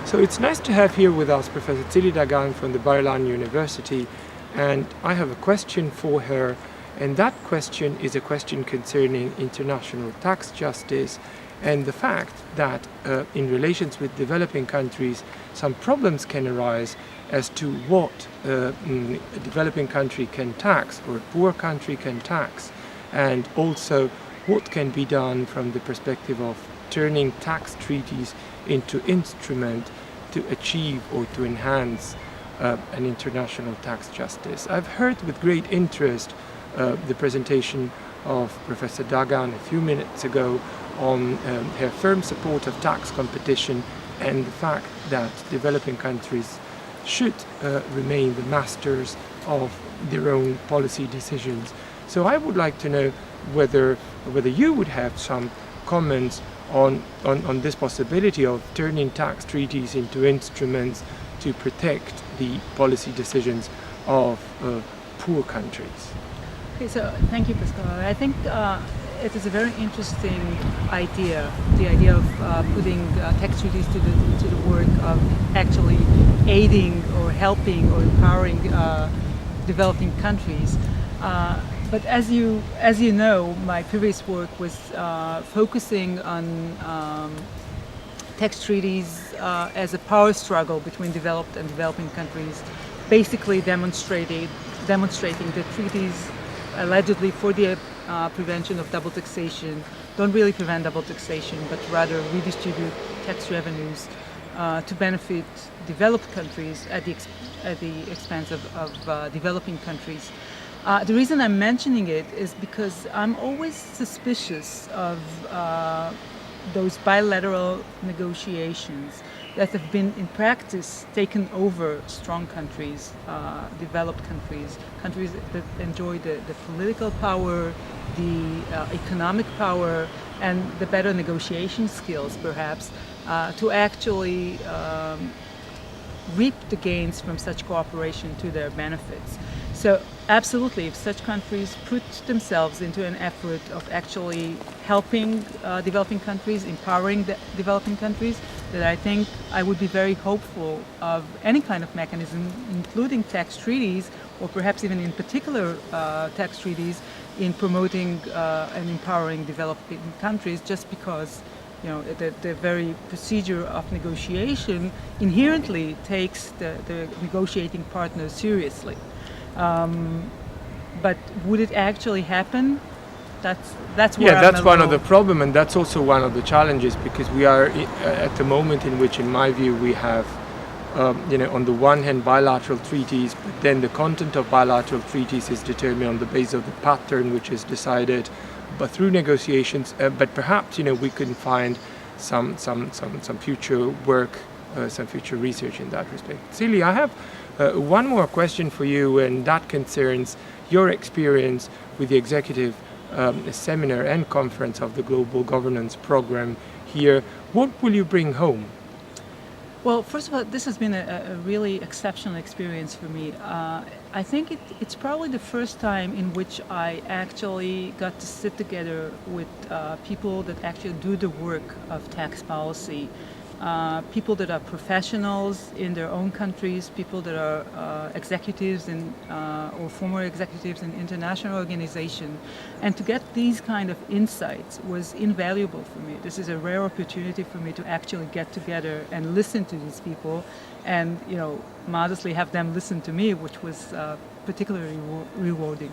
So it's nice to have here with us Professor Tsilly Dagan from the Ilan University, and I have a question for her, and that question is a question concerning international tax justice and the fact that in relations with developing countries some problems can arise as to what a developing country can tax or a poor country can tax, and also what can be done from the perspective of turning tax treaties into instrument to achieve or to enhance an international tax justice. I've heard with great interest the presentation of Professor Dagan a few minutes ago on her firm support of tax competition and the fact that developing countries should remain the masters of their own policy decisions. So I would like to know whether you would have some comments on this possibility of turning tax treaties into instruments to protect the policy decisions of poor countries. Okay, so thank you, Pascal. I think it is a very interesting idea, the idea of putting tax treaties to the work of actually aiding or helping or empowering developing countries. But as you know, my previous work was focusing on tax treaties as a power struggle between developed and developing countries, basically demonstrating that treaties allegedly for the prevention of double taxation don't really prevent double taxation, but rather redistribute tax revenues to benefit developed countries at the expense of developing countries. The reason I'm mentioning it is because I'm always suspicious of those bilateral negotiations that have been in practice taken over strong countries, developed countries, countries that enjoy the political power, the economic power, and the better negotiation skills perhaps, to actually reap the gains from such cooperation to their benefits. So absolutely, if such countries put themselves into an effort of actually helping developing countries, empowering the developing countries, then I think I would be very hopeful of any kind of mechanism, including tax treaties, or perhaps even in particular tax treaties, in promoting and empowering developing countries, just because the very procedure of negotiation inherently takes the negotiating partner seriously. But would it actually happen? That's where that's one of the problem, and that's also one of the challenges, because we are at the moment in which, in my view, we have on the one hand bilateral treaties, but then the content of bilateral treaties is determined on the basis of the pattern which is decided but through negotiations, but perhaps we can find some future work, some future research in that respect. Tsilly, I have one more question for you, and that concerns your experience with the executive seminar and conference of the Global Governance Program here. What will you bring home? Well, first of all, this has been a really exceptional experience for me. I think it's probably the first time in which I actually got to sit together with people that actually do the work of tax policy. People that are professionals in their own countries, people that are executives or former executives in international organizations. And to get these kind of insights was invaluable for me. This is a rare opportunity for me to actually get together and listen to these people and, modestly have them listen to me, which was particularly rewarding.